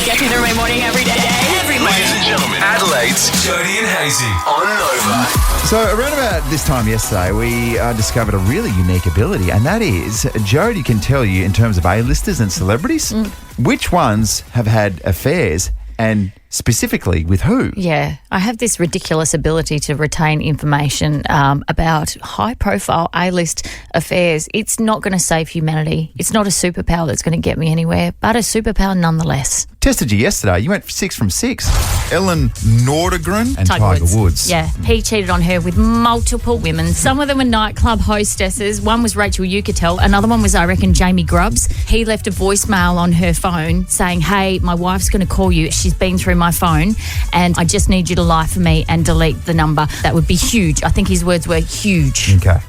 Gets me through my morning every day. Ladies and gentlemen, Adelaide's Jodie and Hayesy on Nova. So around about this time yesterday, we discovered a really unique ability, and that is Jodie can tell you in terms of A-listers and celebrities which ones have had affairs and specifically with who. Yeah, I have this ridiculous ability to retain information about high-profile A-list affairs. It's not going to save humanity. It's not a superpower that's going to get me anywhere, but a superpower nonetheless. Tested you yesterday. You went 6 from 6. Ellen Nordegren and Tiger Woods. Yeah, he cheated on her with multiple women. Some of them were nightclub hostesses. One was Rachel Yucatel. Another one was, I reckon, Jamie Grubbs. He left a voicemail on her phone saying, hey, my wife's going to call you. She's been through my phone and I just need you to lie for me and delete the number. That would be huge. I think his words were huge. Okay.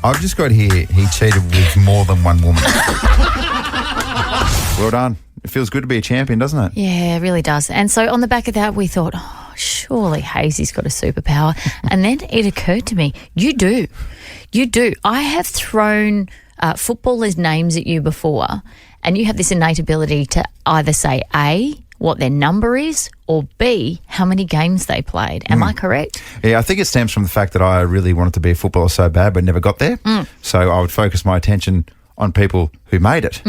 I've just got here, he cheated with more than one woman. Well done. It feels good to be a champion, doesn't it? Yeah, it really does. And so on the back of that, we thought, oh, surely Hazesy's got a superpower. And then it occurred to me, you do. You do. I have thrown footballers' names at you before, and you have this innate ability to either say A, what their number is, or B, how many games they played. Am I correct? Yeah, I think it stems from the fact that I really wanted to be a footballer so bad but never got there. So I would focus my attention on people who made it.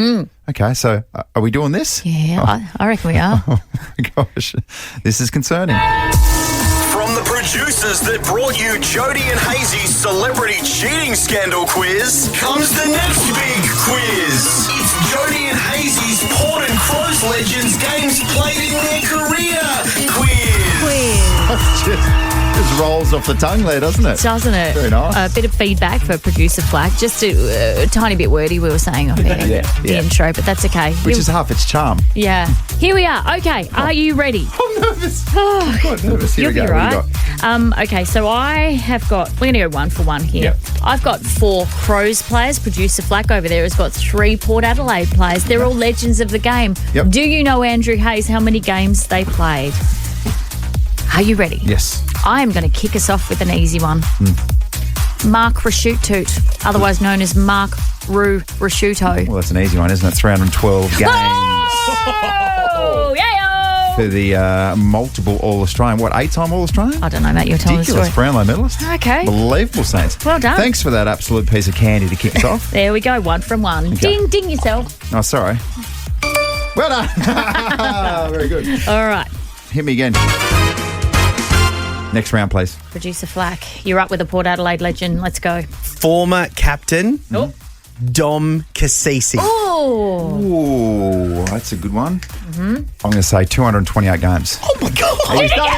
Okay, so are we doing this? Yeah, I reckon we are. Oh my gosh, this is concerning. From the producers that brought you Jodie and Hazy's celebrity cheating scandal quiz comes the next big quiz. It's Jodie and Hazy's porn and clothes legends games played in their career quiz. Just rolls off the tongue there, doesn't it? Doesn't it? Very nice. A bit of feedback for producer Flack. Just a tiny bit wordy, we were saying off the intro, but that's okay. Which is half its charm. Yeah. Here we are. Okay, are you ready? I'm nervous. I'm quite nervous. Here You'll we go. be right. Okay, so I have got, we're going to go 1 for 1 here. Yep. I've got 4 Crows players. Producer Flack over there has got 3 Port Adelaide players. They're all legends of the game. Yep. Do you know, Andrew Hayes, how many games they played? Are you ready? Yes. I am going to kick us off with an easy one. Mark Rashutoot, otherwise known as Mark Roo Rashuto. Well, that's an easy one, isn't it? 312 games. Oh, yeah. For the multiple All-Australian. What, 8-time All-Australian? I don't know, mate. You're telling the story. Ridiculous Brownlow medalist. Okay. Unbelievable, Saints. Well done. Thanks for that absolute piece of candy to kick us off. There we go. 1 from 1. Okay. Ding yourself. Oh, sorry. Well done. Very good. All right. Hit me again. Next round, please. Producer Flack, you're up with a Port Adelaide legend. Let's go. Former captain Dom Cassisi. Oh. Ooh, that's a good one. I'm going to say 228 games. Oh my God. He's done it.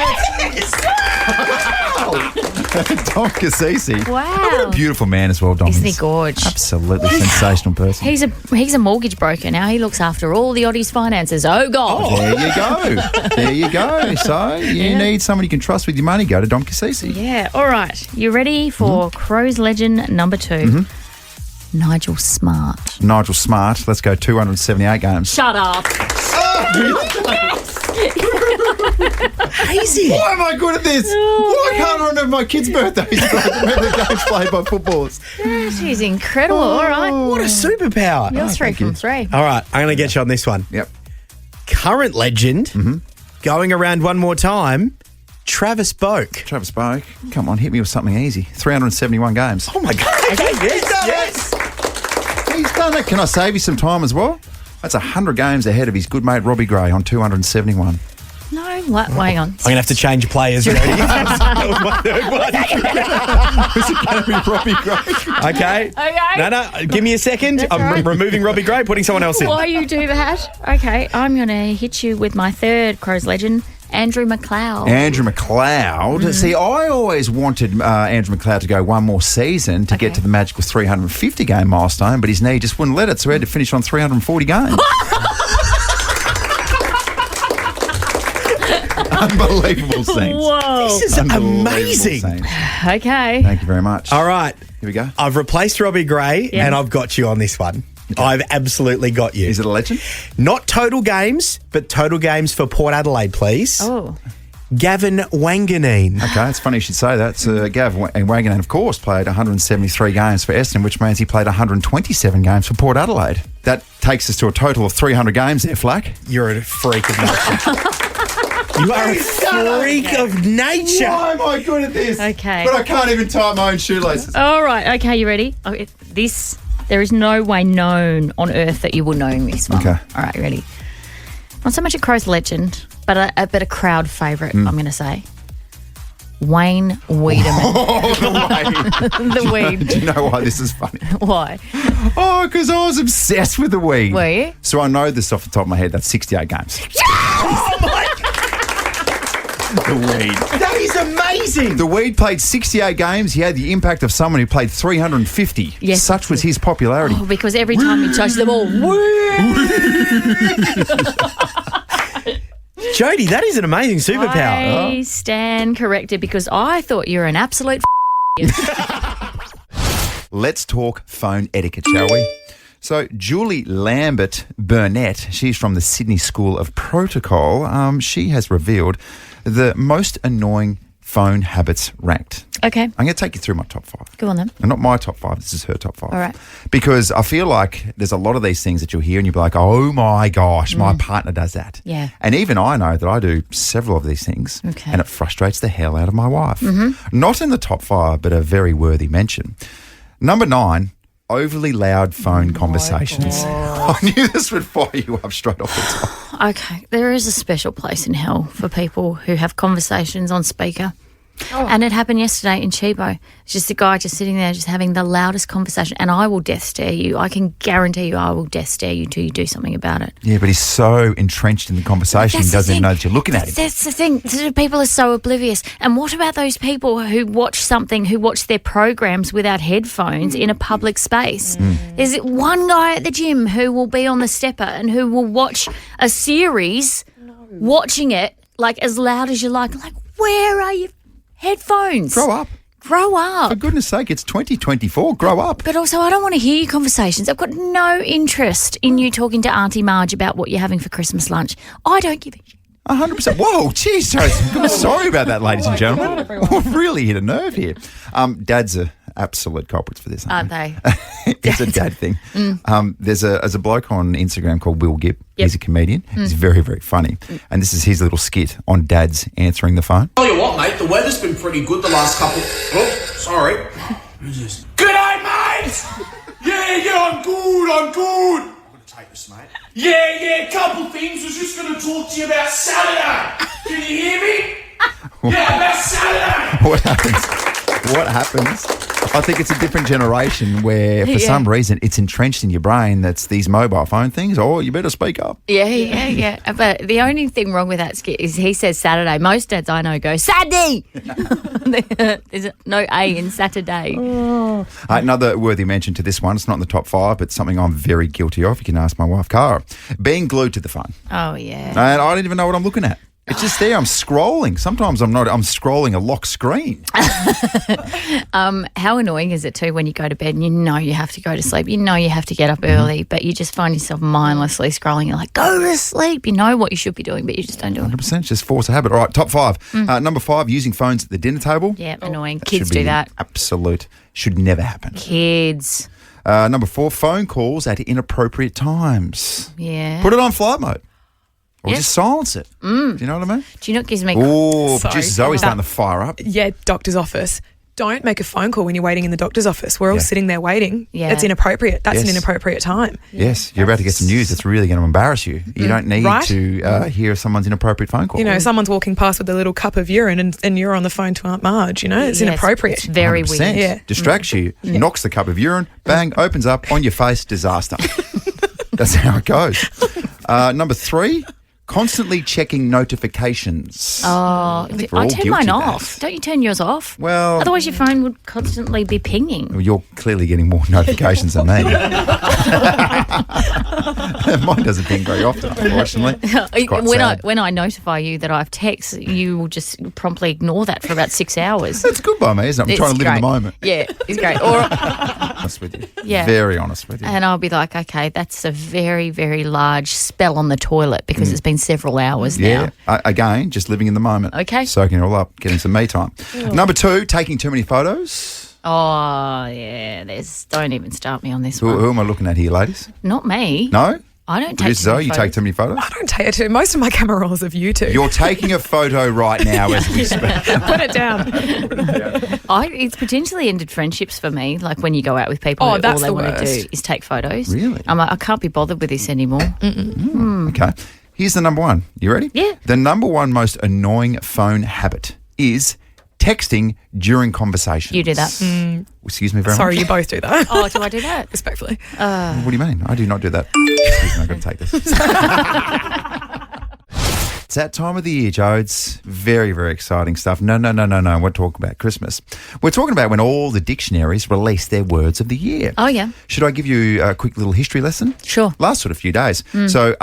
Dom Cassisi. Wow. What a beautiful man as well, Dom. Isn't he gorge? Absolutely sensational person. He's a mortgage broker now. He looks after all the Oddy's finances. Oh, God. There you go. There you go. So you need someone you can trust with your money. Go to Dom Cassisi. Yeah. All right. You ready for Crows legend number 2? Nigel Smart. Nigel Smart. Let's go 278 games. Shut up. Hazy. Why am I good at this? Why can't I remember my kids' birthdays? Remember the games played by footballers. She's incredible. All right. What a superpower. You're 3 from 3. All right, I'm going to get you on this one. Yep. Current legend, going around one more time, Travis Boak. Travis Boak. Come on, hit me with something easy. 371 games. Oh my God. Yes. He's done it. Can I save you some time as well? That's 100 games ahead of his good mate Robbie Gray on 271. No, what? Hang on. I'm going to have to change players. That was my third one. Is it going to be Robbie Gray? Okay. Okay. No, give me a second. That's I'm all right. removing Robbie Gray, putting someone else in. Why you do that? Okay, I'm going to hit you with my 3rd Crows legend, Andrew McLeod. Andrew McLeod. See, I always wanted Andrew McLeod to go one more season to get to the magical 350-game milestone, but his knee just wouldn't let it, so he had to finish on 340 games. Unbelievable scenes. Whoa. This is amazing. Scenes. Okay. Thank you very much. All right. Here we go. I've replaced Robbie Gray and I've got you on this one. Okay. I've absolutely got you. Is it a legend? Not total games, but total games for Port Adelaide, please. Oh. Gavin Wanganeen. Okay, it's funny you should say that. So Gav Wanganeen, of course, played 173 games for Essendon, which means he played 127 games for Port Adelaide. That takes us to a total of 300 games there, Flack. You're a freak of nature. You are a freak of nature. Why am I good at this? Okay. But I can't even tie my own shoelaces. All right. Okay, you ready? There is no way known on earth that you will know this one. Okay. All right, ready? Not so much a Crows legend, but a crowd favourite, I'm going to say. Wayne Wiedemann. The weed. Do you know why this is funny? Why? Oh, because I was obsessed with the weed. Were you? So I know this off the top of my head. That's 68 games. The weed. That is amazing. The weed played 68 games. He had the impact of someone who played 350. Yes. Such was his popularity. Oh, because every time he touched the ball, Jodie, that is an amazing superpower. I stand corrected because I thought you were an absolute Let's talk phone etiquette, shall we? So, Julie Lambert Burnett, she's from the Sydney School of Protocol. She has revealed the most annoying phone habits ranked. Okay, I'm going to take you through my top 5. go on then. And not my top 5, this is her top 5. All right. Because I feel like there's a lot of these things that you'll hear and you'll be like, oh my gosh, my partner does that. Yeah. And even I know that I do several of these things. Okay. And it frustrates the hell out of my wife. Not in the top 5, but a very worthy mention. Number 9, overly loud phone conversations. I knew this would fire you up straight off the top. Okay, there is a special place in hell for people who have conversations on speaker. And it happened yesterday in Chibo. It's just a guy just sitting there just having the loudest conversation, and I will death stare you. I can guarantee you I will death stare you till you do something about it. Yeah, but he's so entrenched in the conversation, he doesn't even know that you're looking at him. That's the thing. People are so oblivious. And what about those people who watch their programs without headphones in a public space? There's one guy at the gym who will be on the stepper and who will watch a series, watching it like as loud as you like. Like, where are you? Headphones. Grow up. Grow up. For goodness sake, it's 2024. Grow up. But also, I don't want to hear your conversations. I've got no interest in you talking to Auntie Marge about what you're having for Christmas lunch. I don't give a shit. 100%. Whoa, geez, I'm sorry about that, ladies and gentlemen. We've really hit a nerve here. Dads are absolute culprits for this, Aren't they? It's a dad thing. There's a bloke on Instagram called Will Gibb. Yep. He's a comedian. He's very, very funny. And this is his little skit on dads answering the phone. Tell you what, mate, the weather's been pretty good the last couple... Oh, sorry. Who's this? G'day, mate! Yeah, I'm good. I'm going to take this, mate. Yeah, couple things. I was just going to talk to you about Saturday. Can you hear me? Yeah, about Saturday. What happens? I think it's a different generation where, for some reason, it's entrenched in your brain that's these mobile phone things. Oh, you better speak up. Yeah. But the only thing wrong with that skit is he says Saturday. Most dads I know go, Saturday! There's no A in Saturday. Another worthy mention to this one. It's not in the top 5, but something I'm very guilty of. You can ask my wife, Cara. Being glued to the phone. Oh, yeah. And I don't even know what I'm looking at. It's just there. I'm scrolling. Sometimes I'm not. I'm scrolling a lock screen. How annoying is it too when you go to bed and you know you have to go to sleep, you know you have to get up early, but you just find yourself mindlessly scrolling. You're like, go to sleep. You know what you should be doing, but you just don't do it. 100%. Just force a habit. All right, top 5. Number 5, using phones at the dinner table. Yeah, annoying. That Kids should be do that. Absolute. Should never happen. Kids. Number 4, phone calls at inappropriate times. Yeah. Put it on flight mode. Or Yep. just silence it. Do you know what I mean? Do you know what gives me... Oh, Sorry. producer Zoe's starting to fire up. Yeah, doctor's office. Don't make a phone call when you're waiting in the doctor's office. We're all Yeah. sitting there waiting. Yeah. It's inappropriate. That's an Yes. inappropriate time. Yes, you're about to get some news that's really going to embarrass you. You don't need Right? to hear someone's inappropriate phone call. You know, someone's walking past with a little cup of urine and you're on the phone to Aunt Marge, you know? It's Yeah, inappropriate. It's very 100%. weird. Yeah. Distracts you, knocks the cup of urine, bang, opens up, on your face, disaster. That's how it goes. Number 3, constantly checking notifications. Oh, we're all I turn guilty mine of that. off. Don't you turn yours off? Well- Otherwise your phone would constantly be pinging. Well, you're clearly getting more notifications than me. Mine doesn't ping very often, unfortunately. It's quite sad. When I notify you that I've texted, you will just promptly ignore that for about 6 hours. That's good by me, isn't it? I'm trying to live in the moment. Yeah, it's great. Or, Honest with you. Yeah. Very honest with you. and I'll be like, okay, that's a very, very large spell on the toilet because it's been several hours now. Again, just living in the moment. Okay. Soaking it all up, getting some me time. Number 2, taking too many photos. Oh, yeah. Don't even start me on this one. Who am I looking at here, ladies? Not me. No? I don't take Producer too many Zoe, you take too many photos? I don't take it too. Most of my camera rolls of you two. You're taking a photo right now as we speak. Put it down. It's potentially ended friendships for me, like when you go out with people Oh, who that's all they the want to worst. do is take photos. Really? I'm like, I can't be bothered with this anymore. Okay. Here's the number 1. You ready? Yeah. The number 1 most annoying phone habit is texting during conversations. You do that. Excuse me very Sorry, much. you both do that. Oh, do I do that? Respectfully. What do you mean? I do not do that. Excuse me, I've got to take this. It's that time of the year, Joe. It's very, very exciting stuff. No. We're talking about Christmas. We're talking about when all the dictionaries release their words of the year. Oh, yeah. Should I give you a quick little history lesson? Sure. Last sort of few days. So,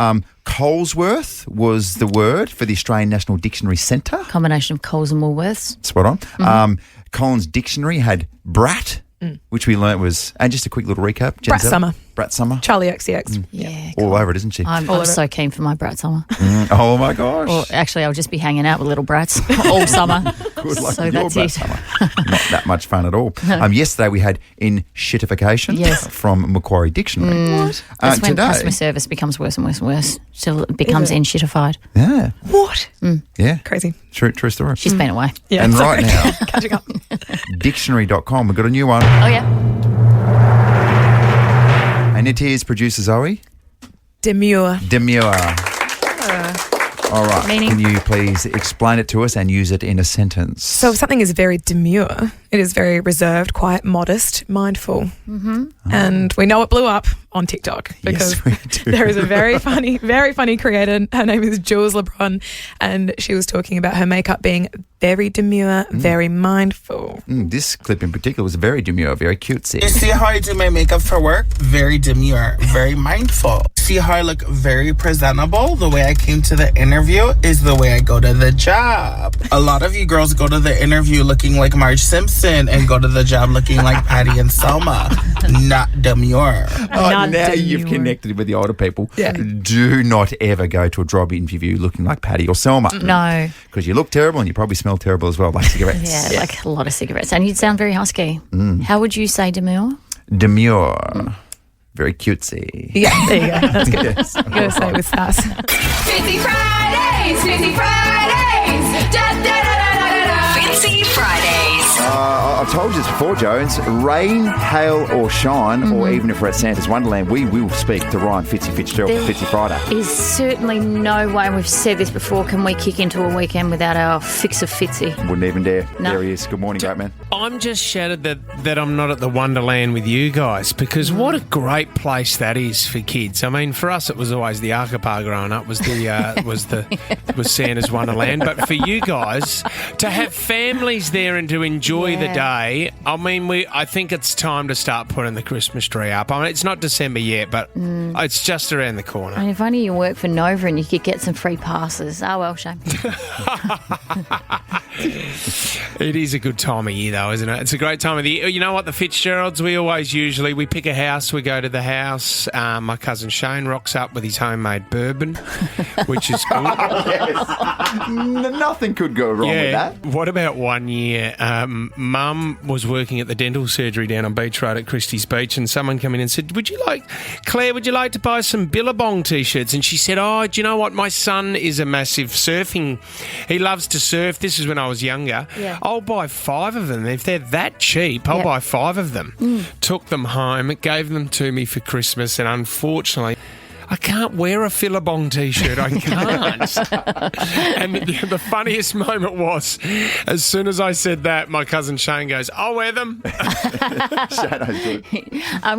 Colesworth was the word for the Australian National Dictionary Centre. Combination of Coles and Woolworths. Spot on. Collins Dictionary had brat, which we learnt was, and just a quick little recap. Brat Jenzel. Summer. Brat Summer. Charlie XCX. Yeah. All over it, isn't she? I'm so keen for my brat summer. Oh, my gosh. Or actually, I'll just be hanging out with little brats all summer. Good luck So with your that's brat it. summer. Not that much fun at all. Yesterday we had in-shitification Yes. from Macquarie Dictionary. That's when today, customer service becomes worse and worse and worse. Till it becomes in-shitified. yeah, What? yeah, Crazy. true story. She's been away. Yeah. And sorry. right now, Catching up. dictionary.com, we've got a new one. Oh, yeah. And it is producer Zoe. Demure. Demure. All right. Meaning? Can you please explain it to us and use it in a sentence? So if something is very demure, it is very reserved, quiet, modest, mindful. Mm-hmm. And we know it blew up on TikTok because Yes, we do. there is a very funny creator. Her name is Jules LeBron, and she was talking about her makeup being very demure, very mindful. This clip in particular was very demure, very cutesy. You see how I do my makeup for work? Very demure, very mindful. See how I look very presentable? The way I came to the interview is the way I go to the job. A lot of you girls go to the interview looking like Marge Simpson and go to the job looking like Patty and Selma. Not demure. Not now you've demure. connected with the older people. Yeah. Do not ever go to a job interview looking like Patty or Selma. No. Because you look terrible and you probably smell terrible as well, like cigarettes. Yeah, like a lot of cigarettes. And you'd sound very husky. How would you say demure? Demure. Very cutesy. Yeah, there you go. That's good. Yes. You gotta say it with sass. Fitzy Fridays, Fitzy Fridays, da da da da da da. Fitzy Fridays. I've told you this before, Jones. Rain, hail, or shine, or even if we're at Santa's Wonderland, we will speak to Ryan Fitzy Fitzgerald for Fitzy Friday. Is certainly no way, and we've said this before, can we kick into a weekend without our fix of Fitzy? Wouldn't even dare. No. There he is. Good morning, great man. I'm just shattered that I'm not at the Wonderland with you guys, because what a great place that is for kids. I mean, for us it was always the Arcapar growing up was was Santa's Wonderland, but for you guys to have families there and to enjoy the day, I mean, I think it's time to start putting the Christmas tree up. I mean, it's not December yet, but it's just around the corner. And if only you work for Nova and you could get some free passes. Oh, well, shame. It is a good time of year, though, isn't it? It's a great time of the year. You know what? The Fitzgeralds, we pick a house, we go to the house. My cousin Shane rocks up with his homemade bourbon, which is good. Nothing could go wrong with that. What about one year? Mum was working at the dental surgery down on Beach Road at Christie's Beach, and someone came in and said, Claire, would you like to buy some Billabong T-shirts? And she said, oh, do you know what? My son is a massive surfing. He loves to surf. This is when I was younger. Yeah. I'll buy 5 of them. If they're that cheap, I'll Yep. buy 5 of them. Took them home, gave them to me for Christmas, and unfortunately, I can't wear a Billabong T-shirt. I can't. And the funniest moment was, as soon as I said that, my cousin Shane goes, I'll wear them. Shadow's good.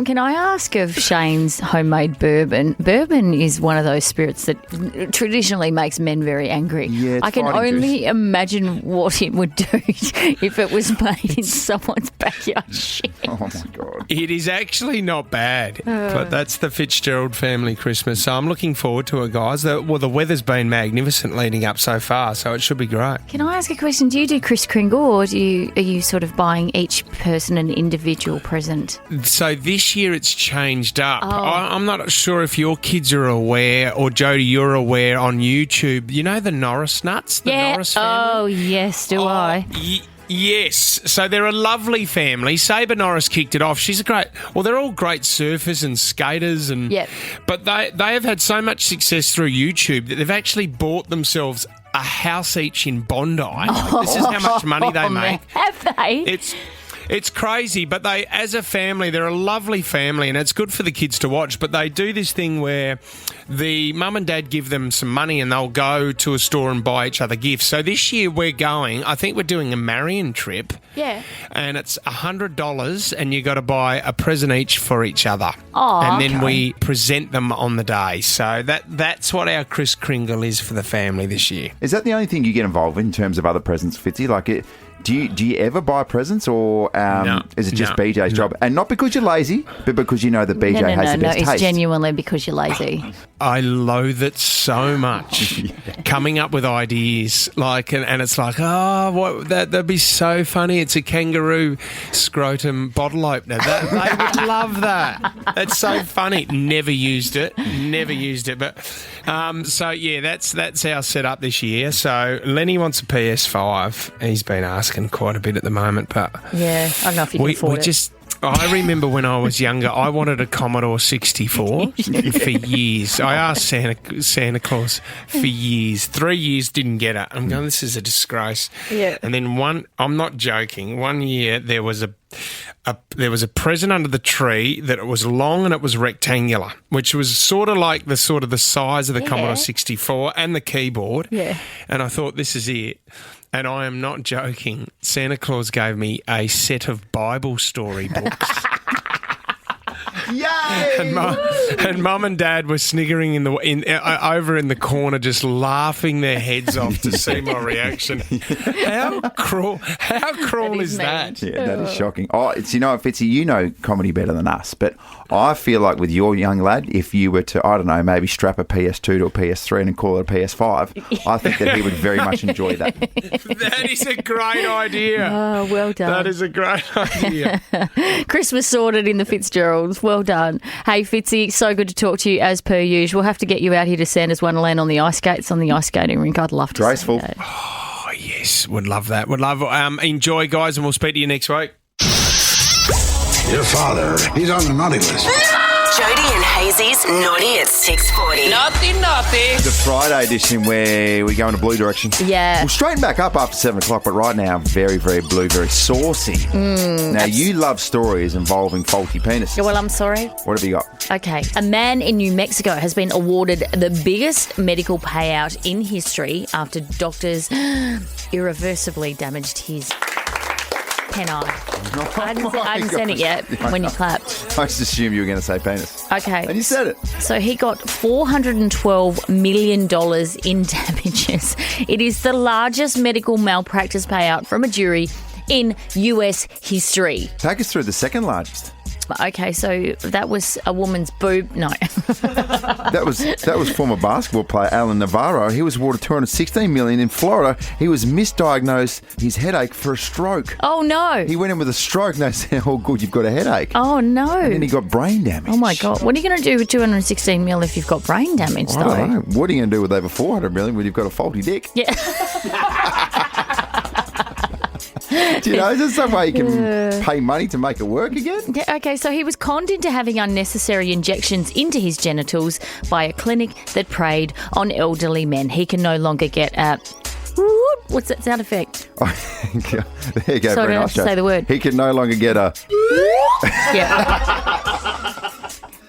Can I ask of Shane's homemade bourbon? Bourbon is one of those spirits that traditionally makes men very angry. Yeah, it's I can fighting only juice. imagine what it would do if it was made in someone's backyard shed. Oh, my God. It is actually not bad, but that's the Fitzgerald family Christmas Christmas. So I'm looking forward to it, guys. The weather's been magnificent leading up so far, so it should be great. Can I ask a question? Do you do Kris Kringle, or are you sort of buying each person an individual present? So this year it's changed up. I'm not sure if your kids are aware, or Jodie, you're aware on YouTube. You know the Norris nuts? The Norris family? Oh, yes, do I? Yes. So they're a lovely family. Sabre Norris kicked it off. They're all great surfers and skaters. But they have had so much success through YouTube that they've actually bought themselves a house each in Bondi. This is how much money they make. Have they? It's crazy, but they, as a family, they're a lovely family, and it's good for the kids to watch. But they do this thing where the mum and dad give them some money and they'll go to a store and buy each other gifts. So this year we're doing a Marion trip. Yeah. And it's $100 and you got to buy a present each for each other. Oh, and then we present them on the day. So that's what our Kris Kringle is for the family this year. Is that the only thing you get involved in terms of other presents, Fitzy? Like, do you ever buy presents, or is it just BJ's job? And not because you're lazy, but because you know that BJ has the best taste. It's genuinely because you're lazy. I loathe it so much. Coming up with ideas, and it's like, that'd be so funny. It's a kangaroo scrotum bottle opener. They would love that. That's so funny. Never used it. But that's our setup this year. So Lenny wants a PS5. He's been asking quite a bit at the moment, but yeah, I don't know if you can afford it. I remember when I was younger, I wanted a Commodore 64 for years. I asked Santa Claus for years. 3 years, didn't get it. I'm going, this is a disgrace. Yeah. And then I'm not joking, one year there was a present under the tree that it was long and it was rectangular, which was sort of the size of the Commodore 64 and the keyboard. Yeah. And I thought, this is it. And I am not joking. Santa Claus gave me a set of Bible story books. Yay! And Mum and Dad were sniggering over in the corner, just laughing their heads off to see my reaction. How cruel is that? Yeah, that is shocking. Oh, Fitzy, you know comedy better than us, but I feel like with your young lad, if you were to, I don't know, maybe strap a PS2 to a PS3 and call it a PS5, I think that he would very much enjoy that. That is a great idea. Oh, well done. That is a great idea. Christmas sorted in the Fitzgeralds. Well done. Hey, Fitzy, so good to talk to you as per usual. We'll have to get you out here to Santa's Wonderland on the ice skates, on the ice skating rink. I'd love to Graceful. see that. Oh, yes. Would love that. Would love enjoy, guys, and we'll speak to you next week. Your father, he's on the naughty list. Jodie and Hayes's Naughty at 6:40. Naughty. The Friday edition where we go in a blue direction. Yeah. We'll straighten back up after 7 o'clock, but right now, very, very blue, very saucy. Now, you love stories involving faulty penises. Well, I'm sorry. What have you got? Okay. A man in New Mexico has been awarded the biggest medical payout in history after doctors irreversibly damaged his penile. I hadn't seen it yet when you clapped. I just assumed you were going to say penis. Okay. And you said it. So he got $412 million in damages. It is the largest medical malpractice payout from a jury in US history. Take us through the second largest. Okay, so that was a woman's boob. No. That was former basketball player Alan Navarro. He was awarded $216 million in Florida. He was misdiagnosed his headache for a stroke. Oh, no. He went in with a stroke and they said, oh, good, you've got a headache. Oh, no. And then he got brain damage. Oh, my God. What are you going to do with $216 million if you've got brain damage, though? I don't know. What are you going to do with over $400 million when you've got a faulty dick? Yeah. Do you know, is there some way you can pay money to make it work again? Yeah, okay, so he was conned into having unnecessary injections into his genitals by a clinic that preyed on elderly men. He can no longer get what's that sound effect? There you go. So I very don't nice, have to say the word. He can no longer get a... Yeah.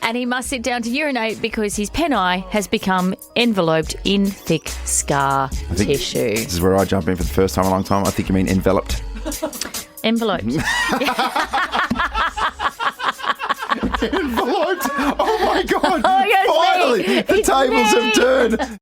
And he must sit down to urinate because his penile has become enveloped in thick scar tissue. This is where I jump in for the first time in a long time. I think you mean enveloped. Enveloped. Enveloped? Oh, my God. Oh, yes, Finally, the tables have turned.